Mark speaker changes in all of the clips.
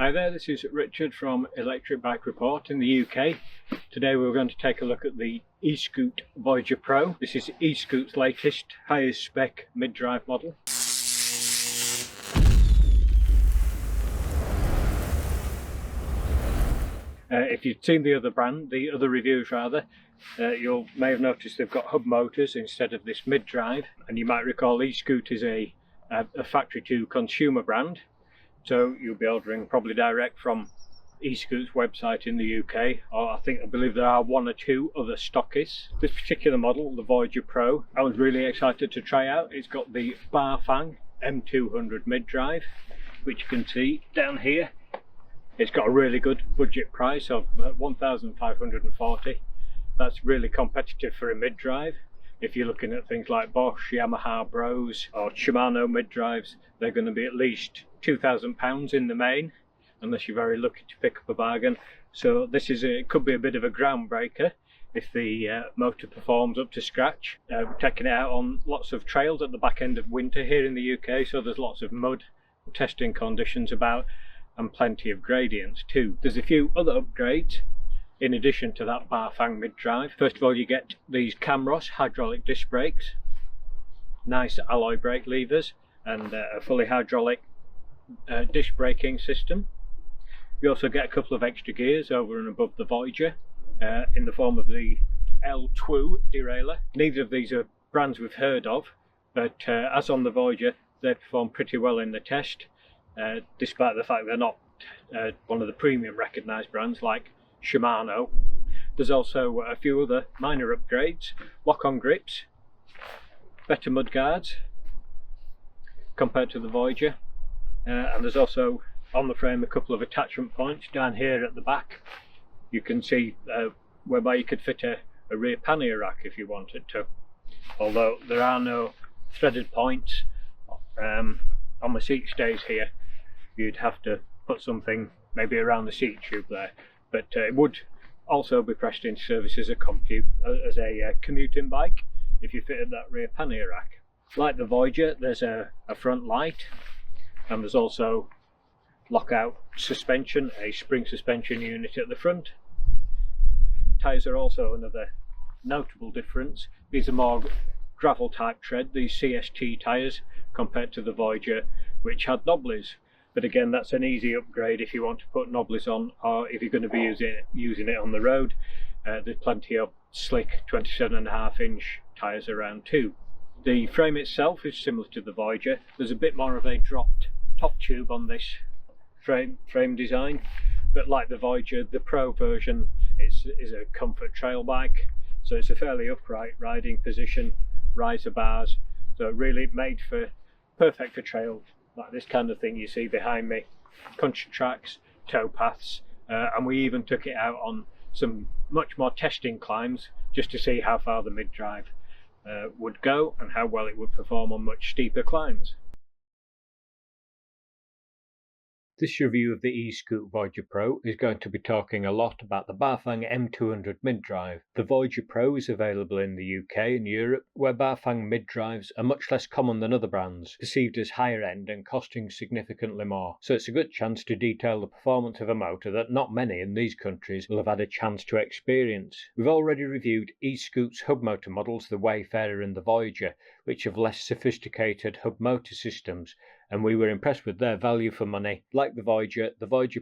Speaker 1: Hi there, this is Richard from Electric Bike Report in the UK. Today we're going to take a look at the Eskute Voyager Pro. This is Eskute's latest, highest spec mid-drive model. If you've seen the other reviews rather, you may have noticed they've got hub motors instead of this mid-drive, and you might recall Eskute is a factory to consumer brand, so you'll be ordering probably direct from Eskute's website in the UK, or I believe there are one or two other stockists. This particular model, the Voyager Pro, I was really excited to try out. It's got the Bafang M200 mid-drive, which you can see down here. It's got a really good budget price of $1,540. That's really competitive for a mid-drive. If you're looking at things like Bosch, Yamaha Bros or Shimano mid-drives, they're going to be at least £2,000 in the main, unless you're very lucky to pick up a bargain. So this it could be a bit of a groundbreaker if the motor performs up to scratch. We're taking it out on lots of trails at the back end of winter here in the UK, so there's lots of mud, testing conditions about, and plenty of gradients too. There's a few other upgrades in addition to that Bafang mid-drive. First of all, you get these Kamros hydraulic disc brakes, nice alloy brake levers, and a fully hydraulic disc braking system. You also get a couple of extra gears over and above the Voyager in the form of the L2 derailleur. Neither of these are brands we've heard of, but as on the Voyager, they perform pretty well in the test, despite the fact they're not one of the premium recognised brands like Shimano. There's also a few other minor upgrades: lock-on grips, better mud guards compared to the Voyager, and there's also on the frame a couple of attachment points down here at the back. You can see whereby you could fit a rear pannier rack if you wanted to, although there are no threaded points on the seat stays here. You'd have to put something maybe around the seat tube there, but it would also be pressed into service as a commuting bike if you fitted that rear pannier rack. Like the Voyager, there's a front light, and there's also lockout suspension, a spring suspension unit at the front. Tyres are also another notable difference. These are more gravel type tread, these CST tyres, compared to the Voyager, which had knobblies. But again, that's an easy upgrade if you want to put knobblies on, or if you're going to be using it on the road. There's plenty of slick 27.5-inch tyres around too. The frame itself is similar to the Voyager. There's a bit more of a dropped top tube on this frame design, but like the Voyager, the Pro version is a comfort trail bike, so it's a fairly upright riding position, riser bars, so really made perfect for trails like this kind of thing you see behind me, country tracks, towpaths, and we even took it out on some much more testing climbs just to see how far the mid-drive would go and how well it would perform on much steeper climbs. This review of the Eskute Voyager Pro is going to be talking a lot about the Bafang M200 mid-drive. The Voyager Pro is available in the UK and Europe, where Bafang mid-drives are much less common than other brands, perceived as higher end and costing significantly more. So it's a good chance to detail the performance of a motor that not many in these countries will have had a chance to experience. We've already reviewed Eskute's hub motor models, the Wayfarer and the Voyager, which have less sophisticated hub motor systems, and we were impressed with their value for money. Like the Voyager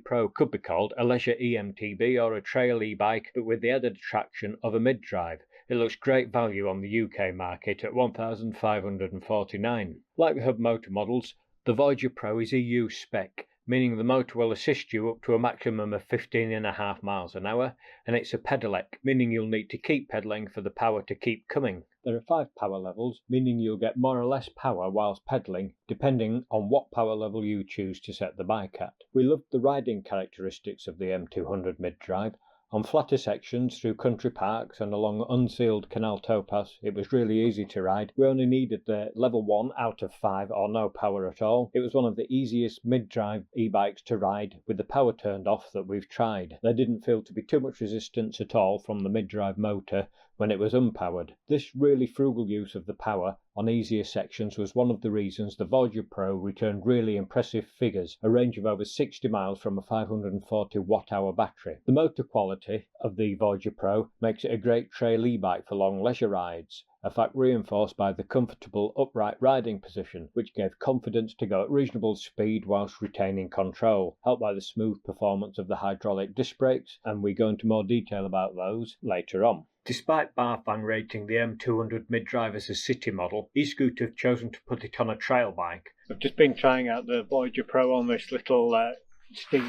Speaker 1: Pro could be called a leisure E-MTB or a trail e-bike, but with the added attraction of a mid-drive. It looks great value on the UK market at $1,549. Like the hub motor models, the Voyager Pro is EU spec, meaning the motor will assist you up to a maximum of 15.5 miles an hour, and it's a pedelec, meaning you'll need to keep pedalling for the power to keep coming. There are 5 power levels, meaning you'll get more or less power whilst pedalling, depending on what power level you choose to set the bike at. We loved the riding characteristics of the M200 mid-drive. On flatter sections through country parks and along unsealed canal towpaths, it was really easy to ride. We only needed the level 1 out of 5 or no power at all. It was one of the easiest mid-drive e-bikes to ride with the power turned off that we've tried. There didn't feel to be too much resistance at all from the mid-drive motor, when it was unpowered. This really frugal use of the power on easier sections was one of the reasons the Voyager Pro returned really impressive figures, a range of over 60 miles from a 540 watt-hour battery. The motor quality of the Voyager Pro makes it a great trail e-bike for long leisure rides, a fact reinforced by the comfortable upright riding position, which gave confidence to go at reasonable speed whilst retaining control, helped by the smooth performance of the hydraulic disc brakes, and we go into more detail about those later on. Despite Bafang rating the M200 mid-drive as a city model, Eskute have chosen to put it on a trail bike. I've just been trying out the Voyager Pro on this little steep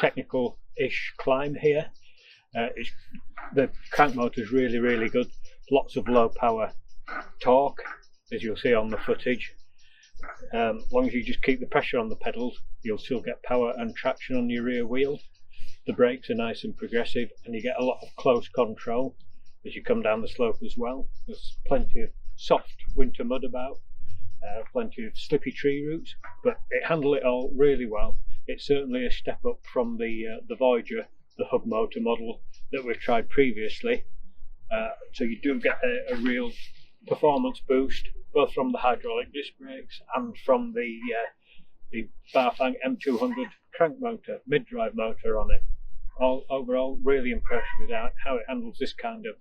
Speaker 1: technical-ish climb here. The crank motor is really good. Lots of low power torque, as you'll see on the footage. As long as you just keep the pressure on the pedals, you'll still get power and traction on your rear wheel. The brakes are nice and progressive, and you get a lot of close control as you come down the slope as well. There's plenty of soft winter mud about, plenty of slippy tree roots, but it handles it all really well. It's certainly a step up from the Voyager, the hub motor model that we've tried previously. So you do get a real performance boost, both from the hydraulic disc brakes and from the Bafang M200 crank motor, mid-drive motor on it. Overall, really impressed with how it handles this kind of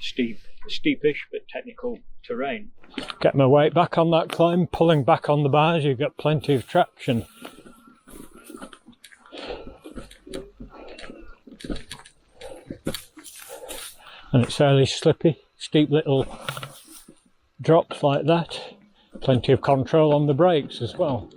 Speaker 1: steepish but technical terrain. Get my weight back on that climb, pulling back on the bars, you get plenty of traction. And it's fairly slippy, steep little drops like that. Plenty of control on the brakes as well.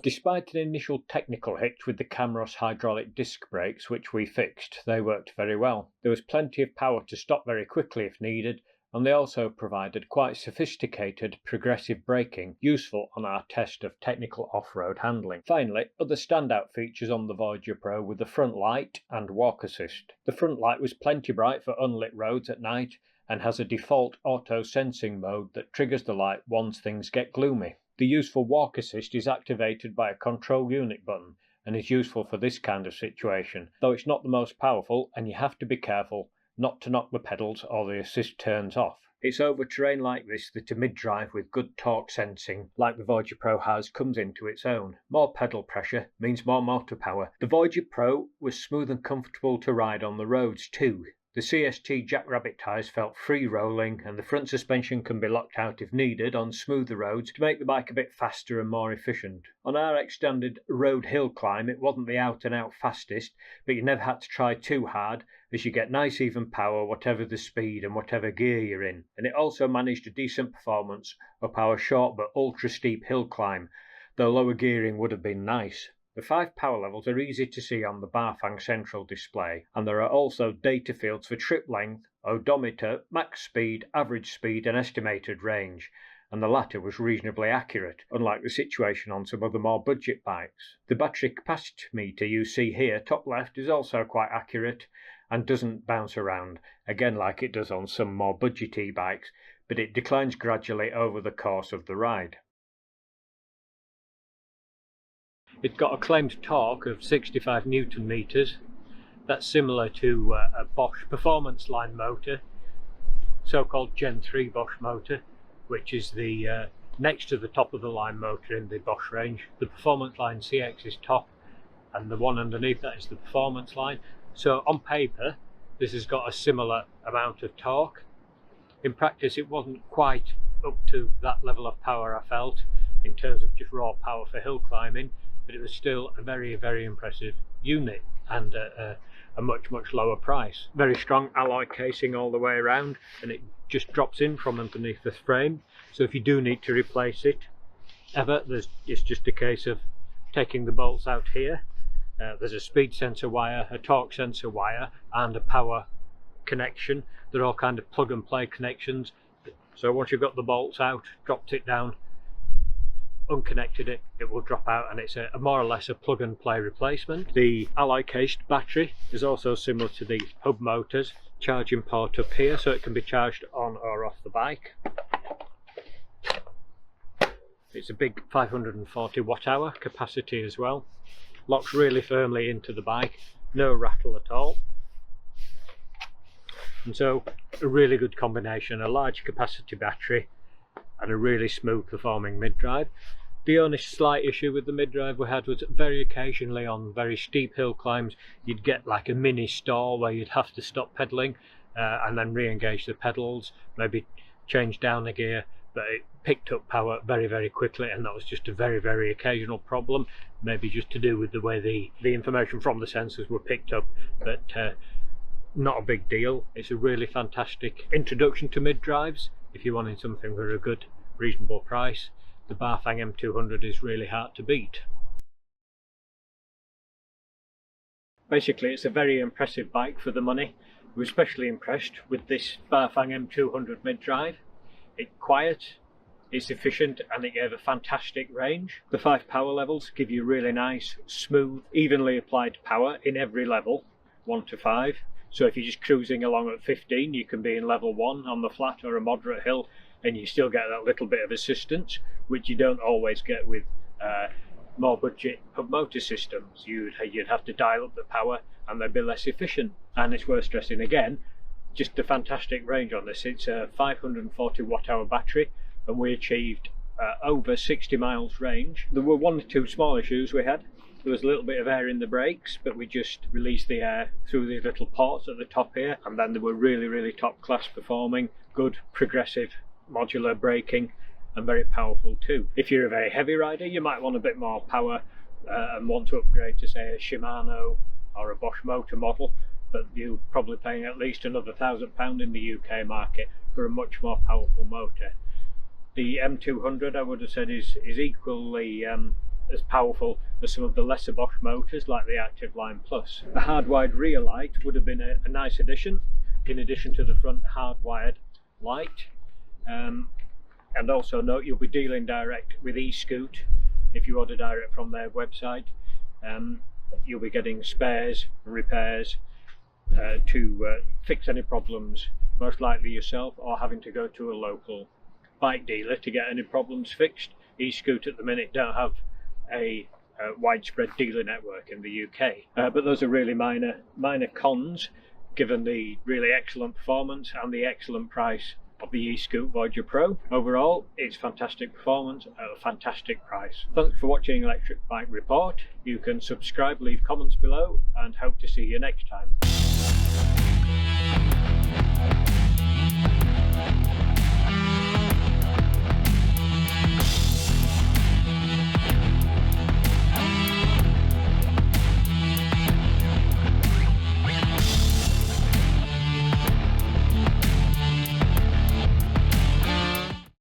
Speaker 1: Despite an initial technical hitch with the Kamros hydraulic disc brakes, which we fixed, they worked very well. There was plenty of power to stop very quickly if needed, and they also provided quite sophisticated progressive braking, useful on our test of technical off-road handling. Finally, other standout features on the Voyager Pro were the front light and walk assist. The front light was plenty bright for unlit roads at night, and has a default auto-sensing mode that triggers the light once things get gloomy. The useful walk assist is activated by a control unit button and is useful for this kind of situation, though it's not the most powerful and you have to be careful not to knock the pedals or the assist turns off. It's over terrain like this that a mid-drive with good torque sensing, like the Voyager Pro has, comes into its own. More pedal pressure means more motor power. The Voyager Pro was smooth and comfortable to ride on the roads too. The CST Jackrabbit tyres felt free rolling, and the front suspension can be locked out if needed on smoother roads to make the bike a bit faster and more efficient. On our extended road hill climb, it wasn't the out and out fastest, but you never had to try too hard, as you get nice even power whatever the speed and whatever gear you're in. And it also managed a decent performance up our short but ultra steep hill climb, though lower gearing would have been nice. The 5 power levels are easy to see on the Bafang central display, and there are also data fields for trip length, odometer, max speed, average speed and estimated range, and the latter was reasonably accurate, unlike the situation on some other more budget bikes. The battery capacity meter you see here, top left, is also quite accurate and doesn't bounce around, again like it does on some more budget e-bikes, but it declines gradually over the course of the ride. It's got a claimed torque of 65 Newton meters. That's similar to a Bosch performance line motor, so-called Gen 3 Bosch motor, which is the next to the top of the line motor in the Bosch range. The performance line CX is top, and the one underneath that is the performance line. So on paper, this has got a similar amount of torque. In practice, it wasn't quite up to that level of power I felt in terms of just raw power for hill climbing, but it was still a very impressive unit and a much lower price. Very strong alloy casing all the way around, and it just drops in from underneath the frame, so if you do need to replace it it's just a case of taking the bolts out here. There's a speed sensor wire, a torque sensor wire and a power connection. They're all kind of plug and play connections, so once you've got the bolts out, dropped it down, unconnected it, it will drop out, and it's a more or less a plug and play replacement. The alloy cased battery is also similar to the hub motors. Charging port up here, so it can be charged on or off the bike. It's a big 540 watt-hour capacity as well. Locks really firmly into the bike, no rattle at all. And so a really good combination, a large capacity battery and a really smooth performing mid-drive. The only slight issue with the mid-drive we had was very occasionally on very steep hill climbs you'd get like a mini stall where you'd have to stop pedalling and then re-engage the pedals, maybe change down a gear, but it picked up power very quickly, and that was just a very occasional problem, maybe just to do with the way the information from the sensors were picked up, but not a big deal. It's a really fantastic introduction to mid-drives if you're wanting something for a good reasonable price. The Bafang M200 is really hard to beat. Basically, it's a very impressive bike for the money. I was especially impressed with this Bafang M200 mid-drive. It's quiet, it's efficient, and it gave a fantastic range. The 5 power levels give you really nice, smooth, evenly applied power in every level, 1 to 5. So if you're just cruising along at 15, you can be in level 1 on the flat or a moderate hill, and you still get that little bit of assistance, which you don't always get with more budget hub motor systems. You'd have to dial up the power and they'd be less efficient. And it's worth stressing again, just a fantastic range on this. It's a 540 watt hour battery, and we achieved over 60 miles range. There were 1 or 2 small issues we had. There was a little bit of air in the brakes, but we just released the air through these little ports at the top here, and then they were really top class performing, good progressive modular braking, and very powerful too. If you're a very heavy rider, you might want a bit more power and want to upgrade to say a Shimano or a Bosch motor model, but you're probably paying at least another £1,000 in the UK market for a much more powerful motor. The M200, I would have said, is equally as powerful as some of the lesser Bosch motors like the Active Line Plus. The hardwired rear light would have been a nice addition, in addition to the front hardwired light. And also note, you'll be dealing direct with Eskute if you order direct from their website. You'll be getting spares and repairs to fix any problems, most likely yourself, or having to go to a local bike dealer to get any problems fixed. Eskute at the minute don't have a widespread dealer network in the UK, but those are really minor cons given the really excellent performance and the excellent price of the Eskute Voyager Pro. Overall, it's fantastic performance at a fantastic price. Thanks for watching Electric Bike Report. You can subscribe, leave comments below, and hope to see you next time.